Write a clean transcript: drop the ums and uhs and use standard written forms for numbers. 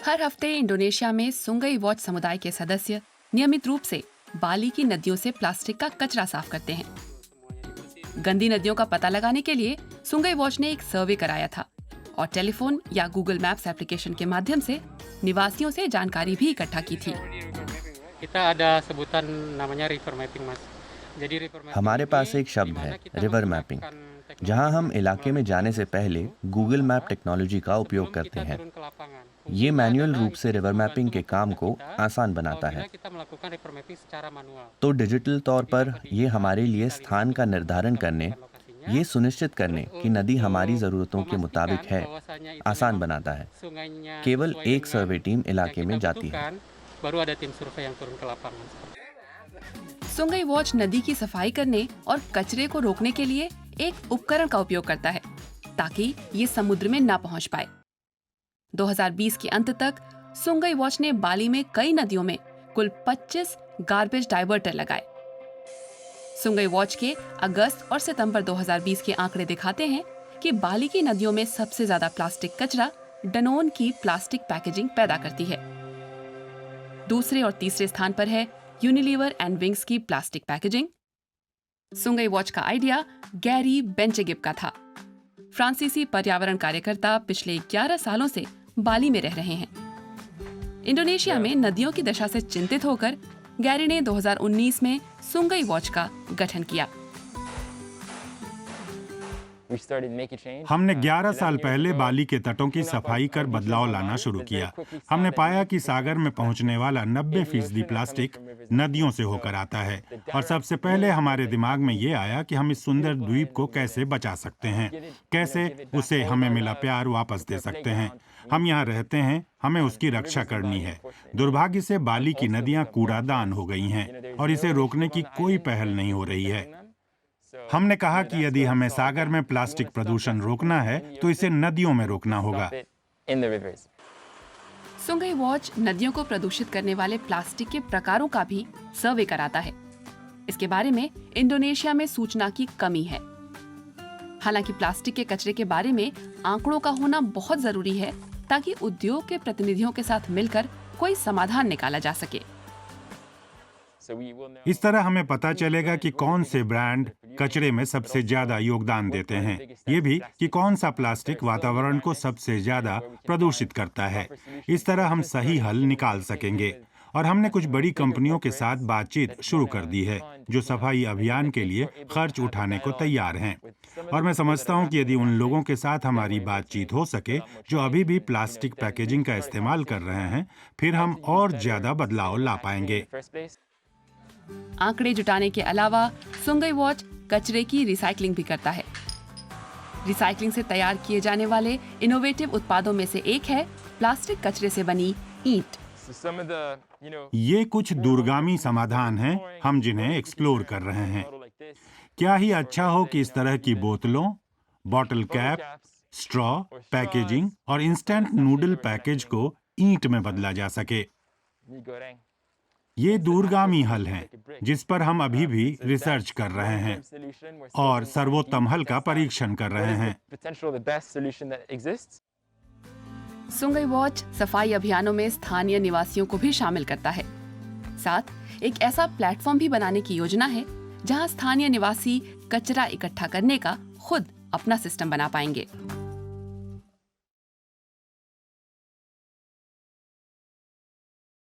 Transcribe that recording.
हर हफ्ते इंडोनेशिया में Sungai watch समुदाय के सदस्य नियमित रूप से बाली की नदियों से प्लास्टिक का कचरा साफ करते हैं। गंदी नदियों का पता लगाने के लिए सुंगई वॉच ने एक सर्वे कराया था और टेलीफोन या गूगल मैप्स एप्लीकेशन के माध्यम से निवासियों से जानकारी भी इकट्ठा की थी। हमारे पास एक शब्द है, रिवर मैपिंग, जहां हम इलाके में जाने से पहले गूगल मैप टेक्नोलॉजी का उपयोग करते हैं। ये मैन्युअल रूप से रिवर मैपिंग के काम को आसान बनाता है। तो डिजिटल तौर पर ये हमारे लिए स्थान का निर्धारण करने, ये सुनिश्चित करने कि नदी हमारी ज़रूरतों के मुताबिक है, आसान बनाता है। केवल एक सर्वे टीम इलाके में जाती है। सुंगई वॉच नदी की सफाई करने और कचरे को रोकने के लिए एक उपकरण का उपयोग करता है ताकि ये समुद्र में ना पहुंच पाए। 2020 के अंत तक सुंगई वॉच ने बाली में कई नदियों में कुल 25 गार्बेज डाइवर्टर लगाए। सुंगई वॉच के अगस्त और सितंबर 2020 के आंकड़े दिखाते हैं कि बाली की नदियों में सबसे ज्यादा प्लास्टिक कचरा डनोन की प्लास्टिक पैकेजिंग पैदा करती है। दूसरे और तीसरे स्थान पर है यूनिलीवर एंड विंग्स की प्लास्टिक पैकेजिंग। सुंगई वॉच का आइडिया गैरी बेंचेगिप का था। फ्रांसीसी पर्यावरण कार्यकर्ता पिछले 11 सालों से बाली में रह रहे हैं। इंडोनेशिया में नदियों की दशा से चिंतित होकर गैरी ने 2019 में सुंगई वॉच का गठन किया। हमने 11 साल पहले बाली के तटों की सफाई कर बदलाव लाना शुरू किया। हमने पाया कि सागर में पहुंचने वाला 90% प्लास्टिक नदियों से होकर आता है और सबसे पहले हमारे दिमाग में ये आया कि हम इस सुंदर द्वीप को कैसे बचा सकते हैं, कैसे उसे हमें मिला प्यार वापस दे सकते हैं। हम यहाँ रहते हैं, हमें उसकी रक्षा करनी है। दुर्भाग्य से बाली की नदियाँ कूड़ादान हो गई हैं और इसे रोकने की कोई पहल नहीं हो रही है। हमने कहा कि यदि हमें सागर में प्लास्टिक प्रदूषण रोकना है तो इसे नदियों में रोकना होगा। सुंगई वॉच नदियों को प्रदूषित करने वाले प्लास्टिक के प्रकारों का भी सर्वे कराता है। इसके बारे में इंडोनेशिया में सूचना की कमी है। हालांकि प्लास्टिक के कचरे के बारे में आंकड़ों का होना बहुत जरूरी है ताकि उद्योग के प्रतिनिधियों के साथ मिलकर कोई समाधान निकाला जा सके। इस तरह हमें पता चलेगा कि कौन से ब्रांड कचरे में सबसे ज्यादा योगदान देते हैं, ये भी कि कौन सा प्लास्टिक वातावरण को सबसे ज्यादा प्रदूषित करता है। इस तरह हम सही हल निकाल सकेंगे। और हमने कुछ बड़ी कंपनियों के साथ बातचीत शुरू कर दी है जो सफाई अभियान के लिए खर्च उठाने को तैयार हैं। और मैं समझता हूं कि यदि उन लोगों के साथ हमारी बातचीत हो सके जो अभी भी प्लास्टिक पैकेजिंग का इस्तेमाल कर रहे हैं, फिर हम और ज्यादा बदलाव ला पाएंगे। आंकड़े जुटाने के अलावा सुंगई वॉच कचरे की रिसाइकलिंग भी करता है। रिसाइकलिंग से तैयार किए जाने वाले इनोवेटिव उत्पादों में से एक है प्लास्टिक कचरे से बनी ईंट। ये कुछ दूरगामी समाधान हैं हम जिन्हें एक्सप्लोर कर रहे हैं। क्या ही अच्छा हो कि इस तरह की बोतलों, बॉटल कैप, स्ट्रॉ, पैकेजिंग और इंस्टेंट नूडल पैकेज को ईंट में बदला जा सके। ये दूरगामी हल हैं जिस पर हम अभी भी रिसर्च कर रहे हैं और सर्वोत्तम हल का परीक्षण कर रहे हैं। सुंगई वॉच सफाई अभियानों में स्थानीय निवासियों को भी शामिल करता है। साथ एक ऐसा प्लेटफॉर्म भी बनाने की योजना है जहां स्थानीय निवासी कचरा इकट्ठा करने का खुद अपना सिस्टम बना पाएंगे।